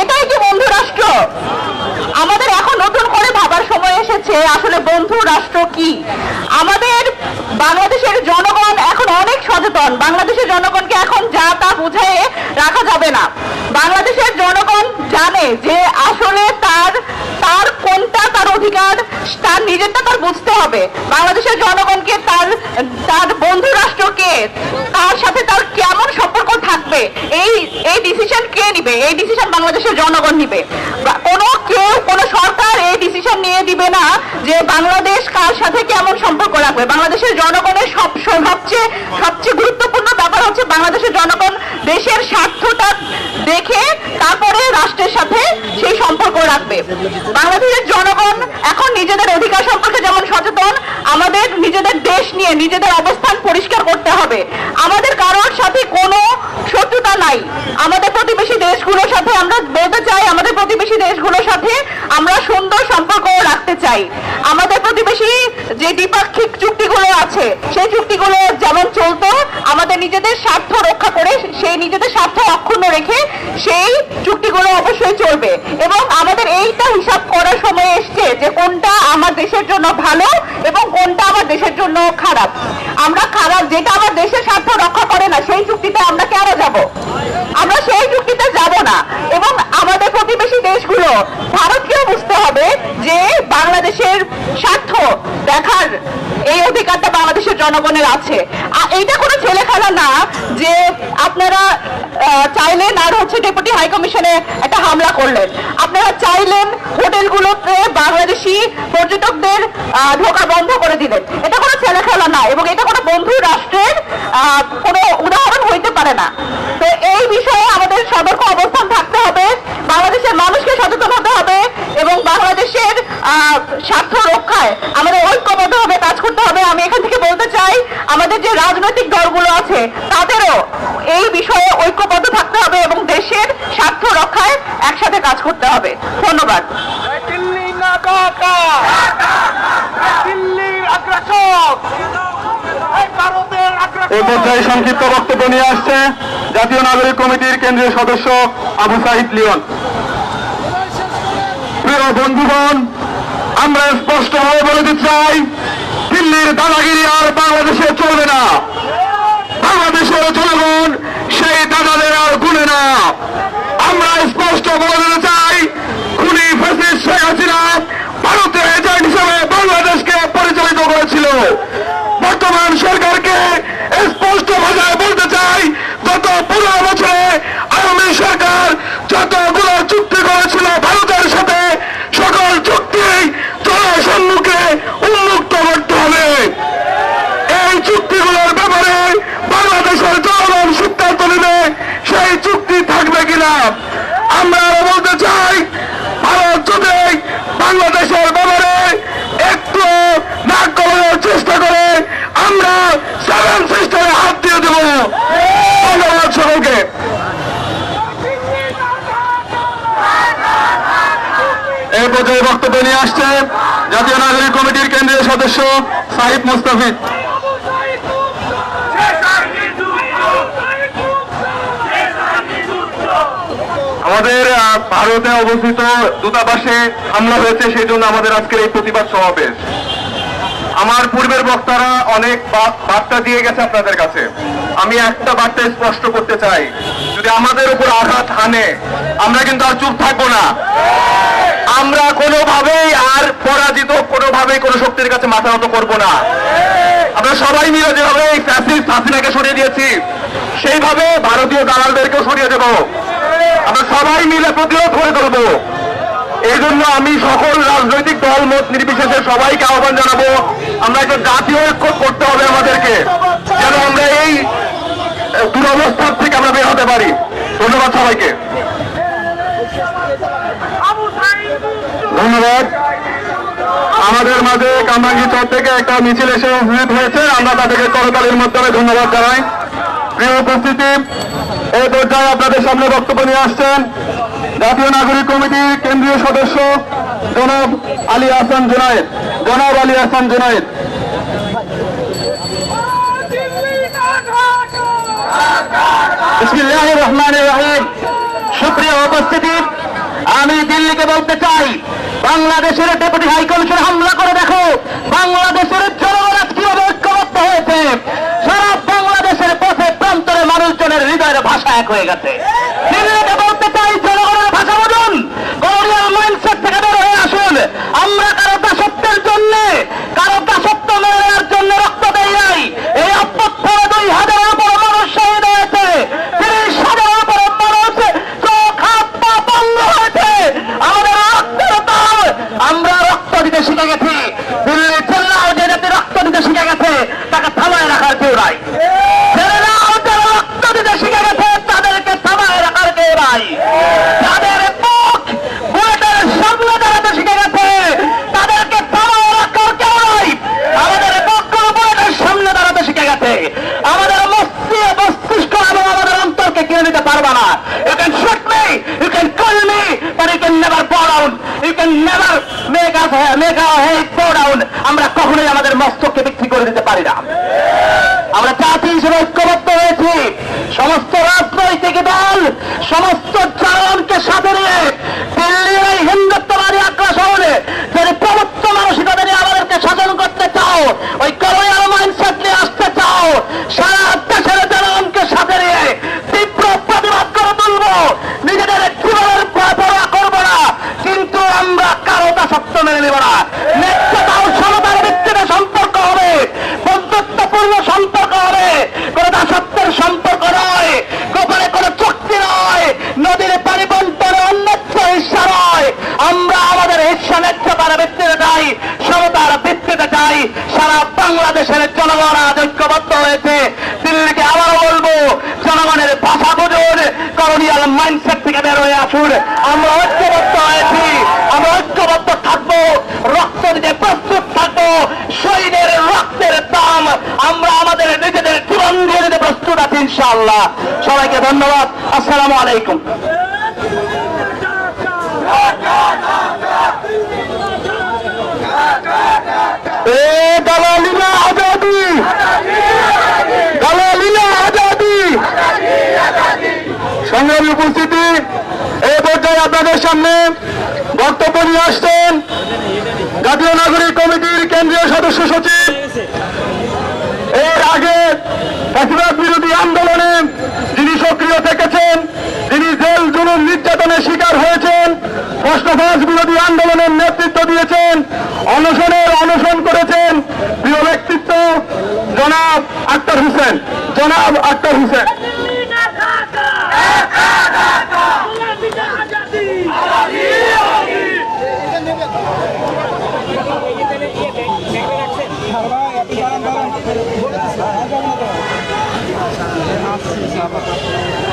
এটাই কি বন্ধু রাষ্ট্র? আমাদের এখন নতুন করে ভাবার সময় এসেছে আসলে বন্ধু রাষ্ট্র কি। আমাদের বাংলাদেশের জনগণ এখন অনেক সচেতন। বাংলাদেশের জনগণকে এখন যা তা বুঝিয়ে রাখা যাবে না। বাংলাদেশের জনগণ জানে যে আসলে তার কোনটা তার অধিকার, তার নিজেরটা তার বুঝতে হবে। বাংলাদেশের জনগণকে তার বন্ধু রাষ্ট্রকে, তার সাথে তার কেমন সম্পর্ক থাকবে, এই ডিসিশন কে নিবে? এই ডিসিশন বাংলাদেশের জনগণ নিবে। কোনো সরকার এই ডিসিশন নিয়ে দিবে না যে বাংলাদেশ কার সাথে কেমন সম্পর্ক রাখবে। বাংলাদেশের জনগণের সবচেয়ে গুরুত্বপূর্ণ ব্যাপার হচ্ছে বাংলাদেশের জনগণ দেশের স্বার্থটা দেখে তারপরে রাষ্ট্রের সাথে সেই সম্পর্ক রাখবে। বাংলাদেশের জনগণ এখন নিজেদের অধিকার সম্পর্কে যেমন সচেতন, আমাদের নিজেদের দেশ নিয়ে নিজেদের অবস্থান পরিষ্কার করতে হবে। আমাদের কারোর সাথে কোনো শত্রুতা নাই। আমাদের প্রতিবেশী দেশগুলোর সাথে আমরা বলতে চাই, আমাদের প্রতিবেশী দেশগুলোর সাথে আমরা সুন্দর সম্পর্ক রাখতে চাই। আমাদের প্রতিবেশী যে দ্বিপাক্ষিক চুক্তিগুলো আছে সেই চুক্তিগুলো যেমন চলতো, আমাদের নিজেদের স্বার্থ রক্ষা করে, সেই নিজেদের স্বার্থ অক্ষুণ্ণ রেখে সেই চুক্তিগুলো অবশ্যই চলবে। এবং আমাদের এইটা হিসাব করার সময় এসছে যে কোনটা আমার দেশের জন্য ভালো এবং কোনটা আমার দেশের জন্য খারাপ। আমরা খারাপ, যেটা আমার দেশের স্বার্থ রক্ষা করে না, সেই চুক্তিতে আমরা কেন যাব? আমরা সেই চুক্তিতে যাব না। এবং আমাদের প্রতিবেশী দেশগুলো, ভারতকেও বুঝতে হবে যে বাংলাদেশের স্বার্থ দেখার এই অধিকারটা বাংলাদেশের জনগণের আছে। এইটা কোনো ছেলে খেলা না যে আপনারা চাইলেন আর ডেপুটি হাই কমিশনে একটা হামলা করলেন, আপনারা চাইলেন হোটেলগুলোতে বাংলাদেশি পর্যটকদের ঢোকা বন্ধ করে দিলেন। এটা কোনো ছেলে খেলা না এবং এটা কোনো বন্ধু রাষ্ট্রের কোনো উদাহরণ হইতে পারে না। তো এই বিষয়ে আমাদের সতর্ক অবস্থান থাকতে হবে, বাংলাদেশের মানুষকে সচেতন হতে হবে এবং বাংলাদেশের স্বার্থ রক্ষায় আমাদের ঐক্যবদ্ধভাবে কাজ করতে হবে। আমি এখান থেকে বলতে চাই আমাদের যে রাজনৈতিক দলগুলো আছে তাদেরও এই বিষয়ে ঐক্যবদ্ধ থাকতে হবে এবং দেশের স্বার্থ রক্ষায় একসাথে কাজ করতে হবে। ধন্যবাদ। এই পর্যায়ে সংক্ষিপ্ত বক্তব্য নিয়ে আসছে জাতীয় নাগরিক কমিটির কেন্দ্রীয় সদস্য আবু সাইদ লিওন। প্রিয় বন্ধুগণ, আমরা স্পষ্টভাবে বলে দিতে চাই, দিল্লির দাদাগিরি আর বাংলাদেশে চলবে না। বাংলাদেশের জনগণ সেই দাদাদের আর গুনে না। আমরা স্পষ্ট বলে দিতে চাই, খুনি ফ্যাসিস্ট শেখ হাসিনা ভারতের এজেন্ট হিসেবে বাংলাদেশকে পরিচালিত করেছিল। বর্তমান সরকারকে স্পষ্ট ভাষায় বলতে চাই, গত 15 বছরে আওয়ামী সরকার যতগুলো চুক্তি করেছিল ভারতের সাথে, সকল চুক্তি জনসম্মুখে উন্মুক্ত করতে হবে। এই চুক্তিগুলোর ব্যাপারে বাংলাদেশের জনগণ সিদ্ধান্ত নেবে সেই চুক্তি থাকবে কিনা। আমরা বলতে চাই, ভারত যদি বাংলাদেশের ব্যাপারে একটু নাক গলানোর চেষ্টা করে আমরা 7 সিস্টারে হাত দিয়ে দেব। ধন্যবাদ সকলকে। এই পর্যায়ে বক্তব্য নিয়ে আসছে জাতীয় নাগরিক কমিটির কেন্দ্রীয় সদস্য সাহিদ মুস্তাফিজ। আমাদের ভারতে অবস্থিত দূতাবাসে হামলা হয়েছে, সেই জন্য আমাদের আজকের এই প্রতিবাদ সমাবেশ। আমার পূর্বের বক্তারা অনেক বার্তা দিয়ে গেছে আপনাদের কাছে। আমি একটা বার্তা স্পষ্ট করতে চাই, যদি আমাদের উপর আঘাত হানে আমরা কিন্তু আর চুপ থাকবো না। আমরা কোনোভাবেই আর পরাজিত, কোনোভাবেই কোনো শক্তির কাছে মাথা নত করবো না। আমরা সবাই মিলে যেভাবে এই ফ্যাসিস্ট হাসিনাকে সরিয়ে দিয়েছি, সেইভাবে ভারতীয় দালালদেরকেও সরিয়ে দেবো। আমরা সবাই মিলে প্রতিরোধ করে তুলবো। এই জন্য আমি সকল রাজনৈতিক দল মত নির্বিশেষে সবাইকে আহ্বান জানাবো, আমরা একটা জাতীয় ঐক্য করতে হবে আমাদেরকে, যেন আমরা এই দুরবস্থার থেকে আমরা বের হতে পারি। ধন্যবাদ সবাইকে। ধন্যবাদ। আমাদের মাঝে কামরাঙ্গী চর থেকে একটা মিছিল এসে উপস্থিত হয়েছে, আমরা তাদেরকে করতালির মাধ্যমে ধন্যবাদ জানাই। প্রিয় উপস্থিতি, এই পর্যায়ে আপনাদের সামনে বক্তব্য নিয়ে আসছেন জাতীয় নাগরিক কমিটির কেন্দ্রীয় সদস্য জনাব আলী আহসান জুনায়েদ। জনাব আলী আহসান জুনায়েদ। বিসমিল্লাহির রহমানির রহিম। সুপ্রিয় দিল্লিকে বলতে চাই, বাংলাদেশের ডেপুটি হাইকমিশনে হামলা করে দেখো বাংলাদেশের জনগণ আজ কিভাবে ঐক্যবদ্ধ হয়েছে। সারা বাংলাদেশের পথে প্রান্তরে মানুষজনের হৃদয়ের ভাষা এক হয়ে গেছে। দিল্লিকে বলতে চাই, জনগণের ভাষা বুঝুন, কলোনিয়াল মাইন্ডসেট থেকে বের হয়ে আসুন। আমরা কারো দাসত্বের জন্য, কারো দাসত্ব মেনে নেওয়ার জন্য রক্ত দেই নাই। এই অভ্যুত্থানে 2000-এর উপর মানুষ শহীদ হয়েছে, 30,000-এর উপর মানুষ চোখ হাত পা বন্ধ হয়েছে। আমাদের রক্তের দাম, আমরা রক্ত দিতে শিখে গেছি। দিল্লি ছেলেরাও যে যাতে রক্ত দিতে শিখে গেছে, তাকে থামায় রাখার কেউ নাই। ছেলেরাও যারা রক্ত দিতে শিখে গেছে, তাদেরকে থামায় রাখার কেউ নাই। যাদের মুখ বুলেটের সামনে দাঁড়াতে শিখে গেছে, তাদেরকে থামায় রাখার কেউ নাই। আমাদের মুখগুলো বুলেটের সামনে দাঁড়াতে শিখে গেছে। আমাদের মস্তিষ্ক এবং আমাদের অন্তরকে কিনে নিতে পারবে না। You can shoot me, you can kill me, but you can never bow down. You can never make our head bow down. আমরা কখনোই আমাদের মস্তককে বিক্রি করে দিতে পারি না। আমরা জাতি হিসেবে ঐক্যবদ্ধ হয়েছি। সমস্ত রাজনৈতিক দল, সমস্ত জনগণকে সাথে নিয়ে দিল্লির এই হিন্দুত্ববাদী আগ্রাসনে যদি প্রভুত্ব মানসিকতা নিয়ে আমাদেরকে শাসন করতে চাও, ওই কলোনিয়াল মাইন্ডসেট নিয়ে আসতে চাও, সারা দেশের জনগণকে সাথে নিয়ে তীব্র প্রতিবাদ করে তুলব। নিজেদের জীবনের পরোয়া করবো না, কিন্তু আমরা কারো দাসত্ব মেনে নেব না। নেতৃত্ব ও সমতার ভিত্তিতে সম্পর্ক হবে, বন্ধুত্বপূর্ণ সম্পর্ক হবে, কোন দাসত্বের সম্পর্ক নয়, গোপনে কোন চুক্তি নয়, নদীর পানি বন্টনে অন্যত্র হিস্সা নয়। আমরা আমাদের হিস্সা নেতৃত্বের ভিত্তিতে চাই, সমতার ভিত্তিতে চাই। সারা বাংলাদেশের জনগণ আজ ঐক্যবদ্ধ হয়েছে। দিল্লিকে আবারও বলবো, জনগণের ভাষা বুঝুন, কলোনিয়াল মাইন্ডসেট থেকে বের হয়ে আসুন। আমরা ঐক্যবদ্ধ হয়েছি, আমরা ঐক্যবদ্ধ থাকবো, রক্ত দিতে প্রস্তুত থাকবো। শহীদের রক্তের দাম আমরা আমাদের নিজেদের জীবন দিয়ে দিতে প্রস্তুত আছি ইনশাআল্লাহ। সবাইকে ধন্যবাদ। আসসালামু আলাইকুম। দালালিনা আজাদি, দালালিনা আজাদি। সংগ্রামী উপস্থিতি, এই পর্যায়ে আপনাদের সামনে বক্তব্য নিয়ে আসছেন জাতীয় নাগরিক কমিটির কেন্দ্রীয় সদস্য সচিব। এর আগে ফ্যাসিবাদ বিরোধী আন্দোলনে যিনি সক্রিয় থেকেছেন, যিনি জেল জুলুম নির্যাতনের শিকার হয়েছেন, প্রশ্নফাঁস বিরোধী আন্দোলনের নেতৃত্ব দিয়েছেন, অনশন করেছেন, প্রিয় ব্যক্তিত্ব জনাব আক্তার হোসেন। জনাব আক্তার হোসেন।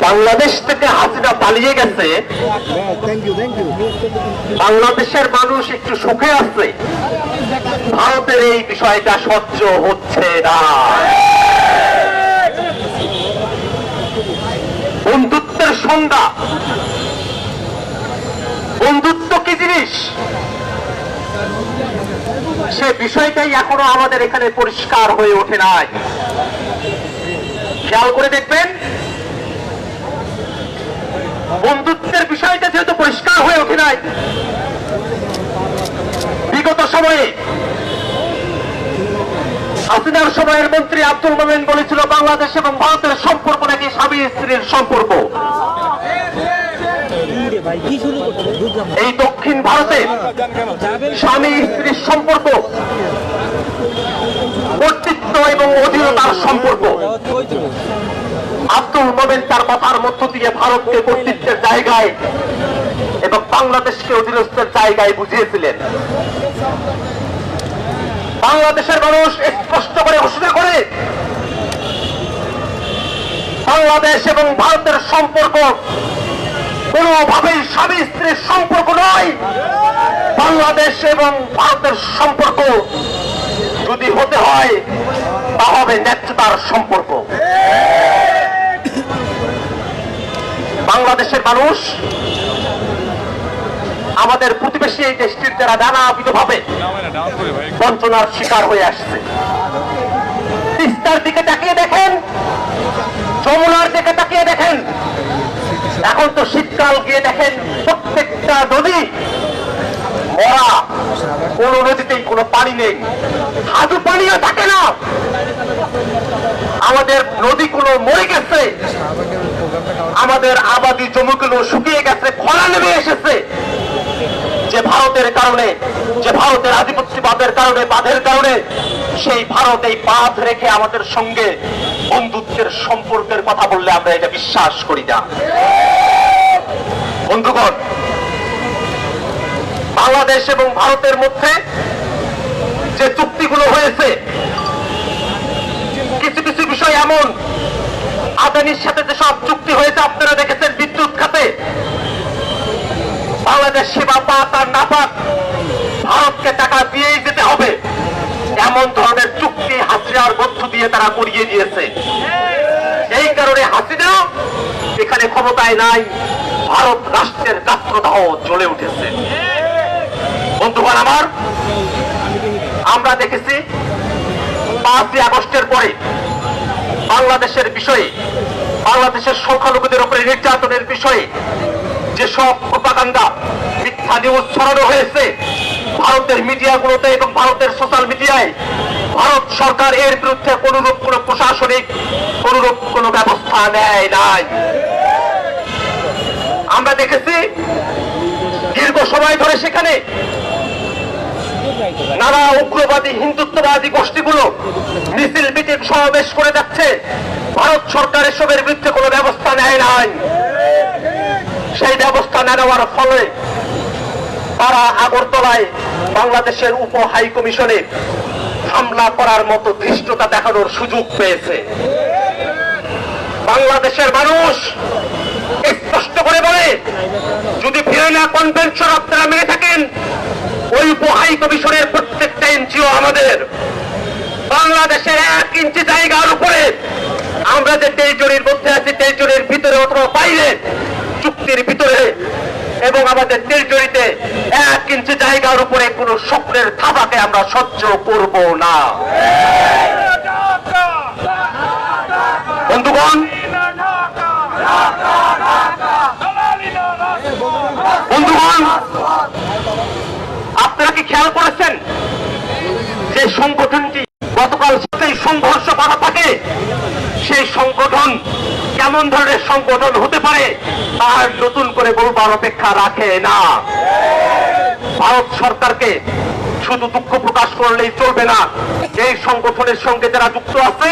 বাংলাদেশ থেকে হাসিনা পালিয়ে গেছে, বাংলাদেশের মানুষ একটু সুখে আছে, ভারতের এই বিষয়টা সহ্য হচ্ছে না। বন্ধুত্বের সংজ্ঞা, বন্ধুত্ব কি জিনিস, সে বিষয়টাই এখনো আমাদের এখানে পরিষ্কার হয়ে ওঠে নাই। খেয়াল করে দেখবেন, বন্ধুত্বের বিষয়টা যেহেতু পরিষ্কার হয়ে ওঠে নাই, বিগত সময়ে হাসিনার সময়ের মন্ত্রী আব্দুল মোমেন বলেছিল বাংলাদেশ এবং ভারতের সম্পর্ক নাকি স্বামী স্ত্রীর সম্পর্ক। এই দক্ষিণ ভারতে স্বামী স্ত্রীর সম্পর্ক কর্তৃত্ব এবং অধীনতার সম্পর্ক। আব্দুল মোমেন তার কথার মধ্য দিয়ে ভারতকে কর্তৃত্বের জায়গায় এবং বাংলাদেশকে অধীনস্থের জায়গায় বুঝিয়েছিলেন। বাংলাদেশের মানুষ স্পষ্ট করে ঘোষণা করে বাংলাদেশ এবং ভারতের সম্পর্ক কোনোভাবেই স্বামী স্ত্রীর সম্পর্ক নয়। বাংলাদেশ এবং ভারতের সম্পর্ক যদি হতে হয় তা হবে নেতৃত্বের সম্পর্ক। বাংলাদেশের মানুষ আমাদের প্রতিবেশী এই দেশটির দ্বারা নানাবিধভাবে বঞ্চনার শিকার হয়ে আসছে। তিস্তার দিকে তাকিয়ে দেখেন, যমুনার দিকে তাকিয়ে দেখেন, এখন তো শীতকাল গিয়ে দেখেন প্রত্যেকটা নদী মরা, কোন নদীতেই কোনো পানি নেই, হাজু পানিও থাকে না। আমাদের নদীগুলো মরে গেছে, আমাদের আবাদি জমিগুলো শুকিয়ে গেছে, খরা নেমে এসেছে। যে ভারতের কারণে, যে ভারতের আধিপত্যবাদের কারণে, বাঁধের কারণে, সেই ভারত এই বাঁধ রেখে আমাদের সঙ্গে বন্ধুত্বের সম্পর্কের কথা বললে আমরা এটা বিশ্বাস করি না। বন্ধুগণ, বাংলাদেশ এবং ভারতের মধ্যে যে চুক্তিগুলো হয়েছে, কিছু কিছু বিষয় এমন, আদানির সাথে যেসব চুক্তি হয়েছে আপনারা দেখেছেন বিদ্যুৎ খাতে, বাংলাদেশ সেবা পাক আর না পাক ভারতকে টাকা দিয়েই যেতে হবে, এমন ধরনের চুক্তি হাসিনার মধ্য দিয়ে তারা করিয়ে দিয়েছে। এই কারণে হাসিনা এখানে ক্ষমতায় নাই, ভারত রাষ্ট্রের গাত্রদাহ জ্বলে উঠেছে। বন্ধুগণ আমার, আমরা দেখেছি 5ই আগস্টের পরে বাংলাদেশের বিষয়ে, বাংলাদেশের সংখ্যালঘুদের উপরে নির্যাতনের বিষয়ে যেসব প্রোপাগান্ডা, মিথ্যা নিউজ ছড়ানো হয়েছে ভারতের মিডিয়াগুলোতে এবং ভারতের সোশ্যাল মিডিয়ায়, ভারত সরকার এর বিরুদ্ধে কোনরূপ কোন প্রশাসনিক কোনরূপ কোন ব্যবস্থা নেয় নাই। আমরা দেখেছি দীর্ঘ সময় ধরে সেখানে নানা উগ্রবাদী হিন্দুত্ববাদী গোষ্ঠীগুলো মিছিল মিটিং সমাবেশ করে যাচ্ছে, ভারত সরকার এসবের বিরুদ্ধে কোনো ব্যবস্থা নেয় নাই। সেই ব্যবস্থা না নেওয়ার ফলে তারা আগরতলায় বাংলাদেশের উপ হাই কমিশনে হামলা করার মতো ধৃষ্টতা দেখানোর সুযোগ পেয়েছে। বাংলাদেশের মানুষ স্পষ্ট করে বলে, যদি ভিয়েনা কনভেনশন আপনারা মেনে থাকেন, ওই উপ হাই কমিশনের প্রত্যেকটা এনজিও আমাদের। বাংলাদেশের 1 ইঞ্চি জায়গার উপরে আমরা যে টেরিটরির মধ্যে আছি, টেরিটরির ভিতরে অথবা বাইরে, চুক্তির ভিতরে এবং আমাদের টেরিটরিতে 1 ইঞ্চি জায়গার উপরে কোন স্বপ্নের থাবাকে আমরা সহ্য করব না। বন্ধুগণ, বন্ধুগণ, আপনারা কি খেয়াল করেছেন যে সংগঠনটি গতকাল সেই সংঘর্ষ করা থাকে, সেই সংগঠন কেমন ধরনের সংগঠন হতে পারে তার নতুন করে বলবার অপেক্ষা রাখে না। ভারত সরকারকে শুধু দুঃখ প্রকাশ করলেই চলবে না, এই সংগঠনের সঙ্গে যারা যুক্ত আছে,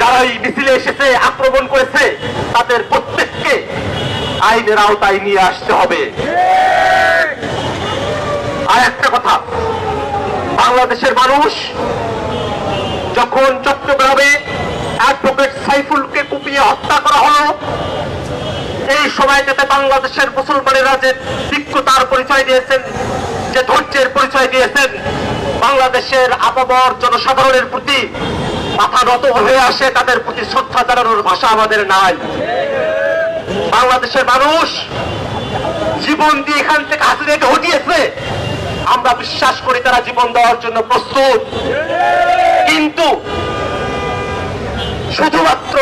যারা এই মিছিলে এসেছে, আক্রমণ করেছে, তাদের প্রত্যেককে আইনের আওতায় নিয়ে আসতে হবে। আর একটা কথা, বাংলাদেশের মানুষ যখন চট্টগ্রামে অ্যাডভোকেট সাইফুলকে কুপিয়ে হত্যা করা হলো, এই সময়টাতে বাংলাদেশের মুসলমানেরা যে বিক্ষতার পরিচয় দিয়েছেন, যে ধৈর্যের পরিচয় দিয়েছেন, বাংলাদেশের আপামর জনসাধারণের প্রতি মাথা নত হয়ে আসে, তাদের প্রতি শ্রদ্ধা জানানোর ভাষা আমাদের নাই। বাংলাদেশের মানুষ জীবন দিয়ে এখান থেকে হাসিনাকে হটিয়েছে, আমরা বিশ্বাস করি তারা জীবন দেওয়ার জন্য প্রস্তুত। কিন্তু শুধুমাত্র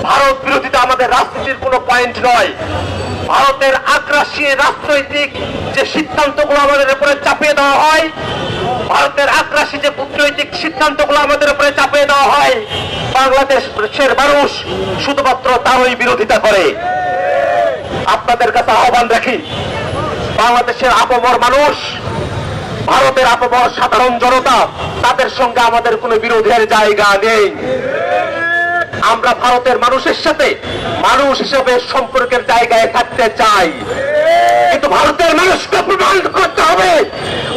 ভারত বিরোধিতা আমাদের রাজনীতির কোনো পয়েন্ট নয়। ভারতের আগ্রাসী রাজনৈতিক যে সিদ্ধান্তগুলো আমাদের উপরে চাপিয়ে দেওয়া হয়, ভারতের আগ্রাসী যে কূটনৈতিক সিদ্ধান্তগুলো আমাদের উপরে চাপিয়ে দেওয়া হয়, বাংলাদেশের মানুষ শুধুমাত্র তারই বিরোধিতা করে। আপনাদের কাছে আহ্বান রাখি, বাংলাদেশের আপামর মানুষ, ভারতের আপামর সাধারণ জনতা, তাদের সঙ্গে আমাদের কোনো বিরোধের জায়গা নেই। আমরা ভারতের মানুষের সাথে মানুষ হিসেবে সম্পর্কের জায়গায় থাকতে চাই, কিন্তু ভারতের মানুষকে প্রমাণ করতে হবে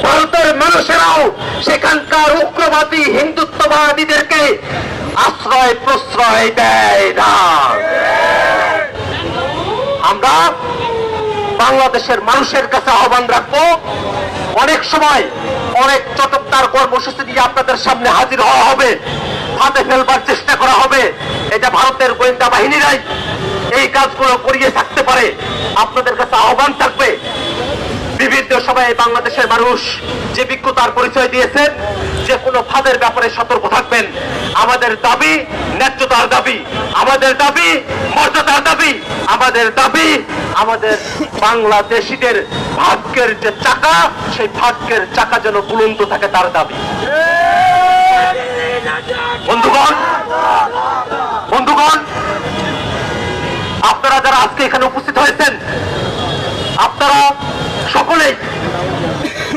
ভারতের মানুষেরাও সেখানকার উগ্রবাদী হিন্দুত্ববাদীদেরকে আশ্রয় প্রশ্রয় দেয় না। আমরা বাংলাদেশের মানুষের কাছে আহ্বান রাখবো, অনেক সময় অনেক চটকদার কর্মসূচি দিয়ে আপনাদের সামনে হাজির হওয়া হবে, হাতে ফেলবার চেষ্টা করা হবে। এটা ভারতের গোয়েন্দা বাহিনীরাই এই কাজগুলো করিয়ে থাকতে পারে। আপনাদের কাছে আহ্বান থাকবে, বিভিন্ন সময় বাংলাদেশের মানুষ যে বিজ্ঞতার পরিচয় দিয়েছেন, যে কোনো ফাঁদের ব্যাপারে সতর্ক থাকবেন। আমাদের দাবি ন্যায্যতার দাবি, আমাদের দাবি মর্যাদার দাবি, আমাদের দাবি আমাদের বাংলাদেশিদের ভাগ্যের যে চাকা, সেই ভাগ্যের চাকা যেন বুলন্দ থাকে, তার দাবি। বন্ধুগণ, বন্ধুগণ, আপনারা যারা আজকে এখানে উপস্থিত হয়েছেন, আপনারা সকলেই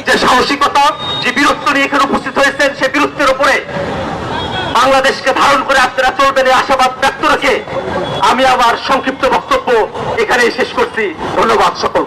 যে সাহসিকতা, যে বীরত্ব নিয়ে এখানে উপস্থিত হয়েছেন, সেই বীরত্বের উপরে বাংলাদেশকে ধারণ করে আপনারা চলবেন এই আশাবাদ ব্যক্ত রেখে আমি আমার সংক্ষিপ্ত বক্তব্য এখানেই শেষ করছি। ধন্যবাদ সকল।